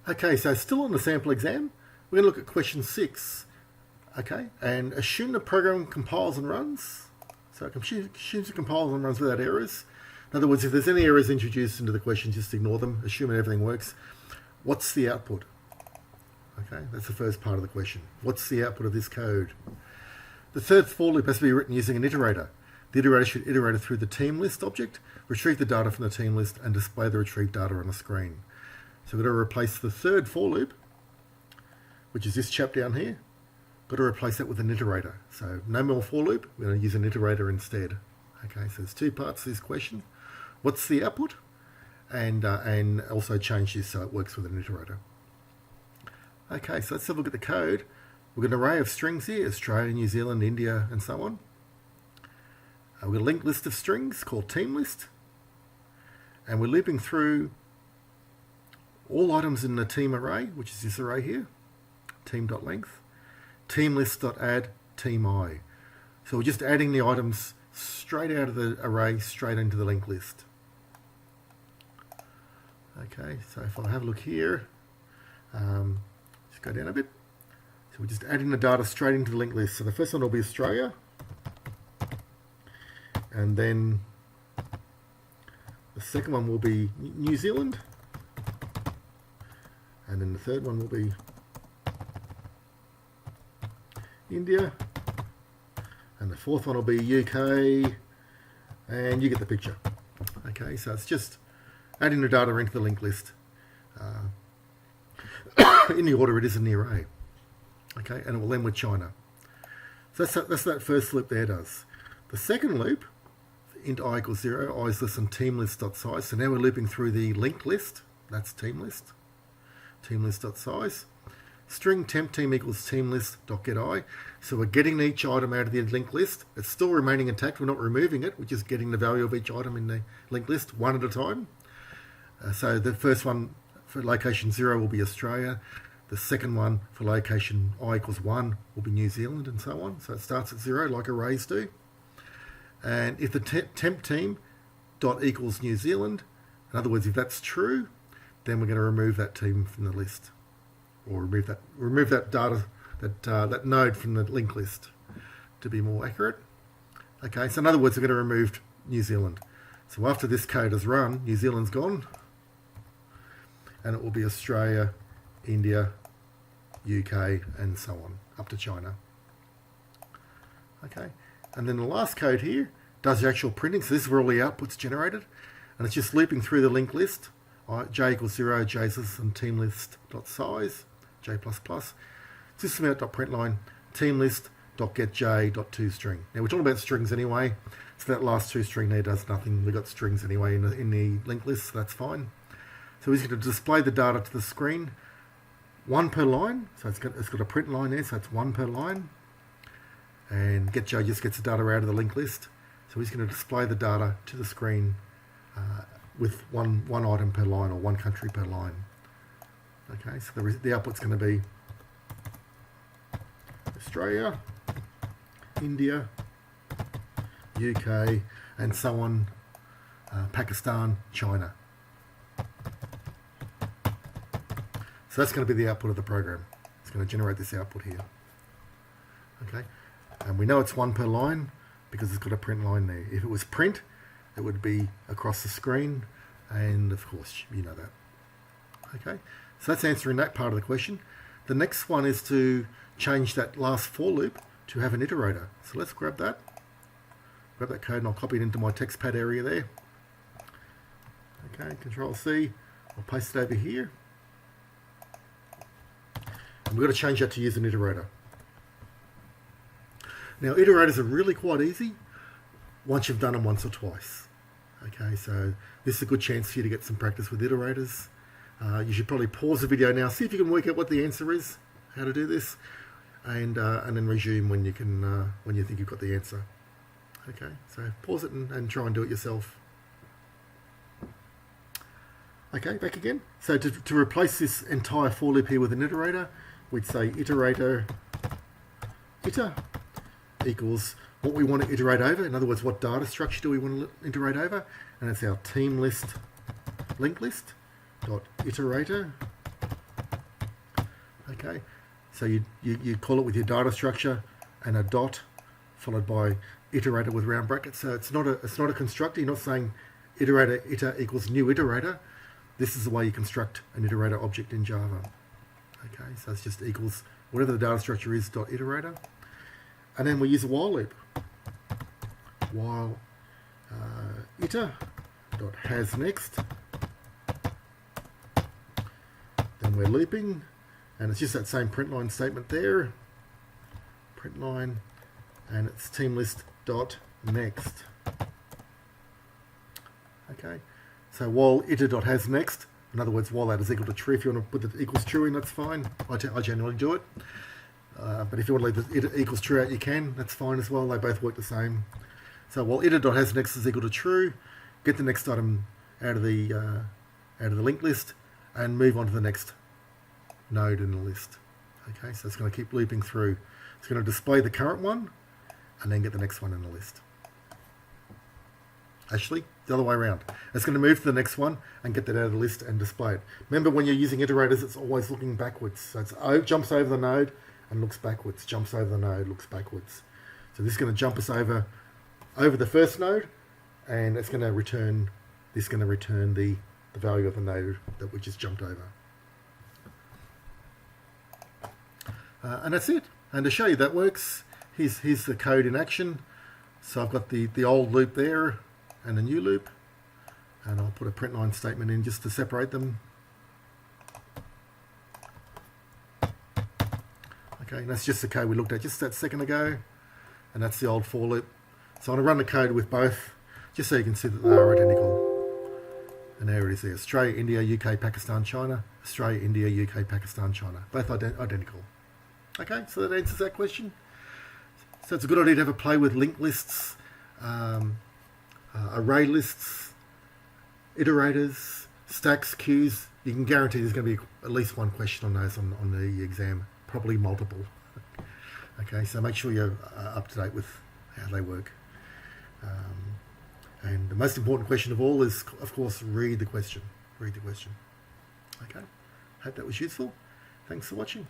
Okay, so still on the sample exam, we're going to look at question 6. Okay, and assume the program compiles and runs. So it assumes it compiles and runs without errors. In other words, if there's any errors introduced into the question, just ignore them, assuming everything works. What's the output? Okay, that's the first part of the question. What's the output of this code? The third for loop has to be written using an iterator. The iterator should iterate through the team list object, retrieve the data from the team list, and display the retrieved data on the screen. So we're going to replace the third for loop, which is this chap down here. Got to replace that with an iterator. So no more for loop, we're going to use an iterator instead. Okay, so there's two parts to this question. What's the output? And also change this so it works with an iterator. Okay, so let's have a look at the code. We've got an array of strings here, Australia, New Zealand, India, and so on. We've got a linked list of strings called team list. And we're looping through all items in the team array, which is this array here, team.length, teamlist.add, team I. So we're just adding the items straight out of the array, straight into the linked list. Okay, so if I have a look here, just go down a bit. So we're just adding the data straight into the linked list. So the first one will be Australia, and then the second one will be New Zealand, and then the third one will be India, and the fourth one will be UK, and you get the picture. Okay, so it's just adding the data into the linked list in the order it is in the array. Okay, and it will end with China. So that's that first loop there does. The second loop, int I equals 0, I is less than teamlist.size. So now we're looping through the linked list. That's team list. Teamlist.size. String temp team equals teamlist.getI. So we're getting each item out of the linked list. It's still remaining intact. We're not removing it. We're just getting the value of each item in the linked list one at a time. So the first one for location 0 will be Australia. The second one for location I equals 1 will be New Zealand, and so on. So it starts at 0 like arrays do. And if the temp team dot equals New Zealand, in other words, if that's true, then we're going to remove that team from the list, or remove that data, that node from the linked list, to be more accurate. Okay, so in other words, we're going to remove New Zealand. So after this code is run, New Zealand's gone, and it will be Australia, India, UK, and so on, up to China. Okay, and then the last code here does the actual printing. So this is where all the output's generated, and it's just looping through the linked list. J equals 0, J is less than teamlist.size, J++, systemout.println, teamlist.getJ.toString. Now we're talking about strings anyway, so that last two string there does nothing. We've got strings anyway in the linked list, so that's fine. So we're just going to display the data to the screen, one per line. So it's got a print line there, so it's one per line. And getJ just gets the data out of the linked list. So we're just going to display the data to the screen with one item per line, or one country per line. Okay, so the output's going to be Australia, India, UK, and so on, Pakistan, China. So that's going to be the output of the program. It's going to generate this output here. Okay, and we know it's one per line because it's got a print line there. If it was print, it would be across the screen, and of course you know that. Okay, so that's answering that part of the question. The next one is to change that last for loop to have an iterator. So let's grab that code, and I'll copy it into my text pad area there. Okay, Control C, I'll paste it over here. And we've got to change that to use an iterator. Now iterators are really quite easy once you've done them once or twice. Okay, so this is a good chance for you to get some practice with iterators. You should probably pause the video now, see if you can work out what the answer is, how to do this, and then resume when you think you've got the answer. Okay, so pause it and try and do it yourself. Okay, back again. So to replace this entire for loop here with an iterator, we'd say iterator iter equals what we want to iterate over. In other words, what data structure do we want to iterate over? And it's our team list linked list dot iterator Okay, so you call it with your data structure and a dot followed by iterator with round brackets. So it's not a constructor. You're not saying iterator iter equals new iterator. This is the way you construct an iterator object in Java. Okay, so it's just equals whatever the data structure is dot iterator, and then we use a while loop. While iter dot has next. Then we're looping, and it's just that same print line statement there. Print line, and it's team list dot next. Okay, so while iter dot has next, in other words, while that is equal to true, if you want to put the equals true in, that's fine. I generally do it. But if you want to leave the iter equals true out, you can. That's fine as well. They both work the same. So while iter dot has next is equal to true, get the next item out of the linked list and move on to the next node in the list. Okay, so it's going to keep looping through. It's going to display the current one and then get the next one in the list. Actually, the other way around. It's going to move to the next one and get that out of the list and display it. Remember, when you're using iterators, it's always looking backwards. So it jumps over the node and looks backwards. Jumps over the node, looks backwards. So this is going to jump us over the first node, and it's going to return. This is going to return the value of the node that we just jumped over. And that's it. And to show you that works, here's the code in action. So I've got the old loop there and a new loop, and I'll put a print line statement in just to separate them. Okay, and that's just the code we looked at just that second ago, and that's the old for loop. So I'm going to run the code with both, just so you can see that they are identical. And there it is there. Australia, India, UK, Pakistan, China. Australia, India, UK, Pakistan, China. Both identical. Okay, so that answers that question. So it's a good idea to have a play with linked lists, array lists, iterators, stacks, queues. You can guarantee there's going to be at least one question on those on the exam, probably multiple. Okay, so make sure you're up to date with how they work. And the most important question of all is, of course, read the question. Read the question. Okay, hope that was useful. Thanks for watching.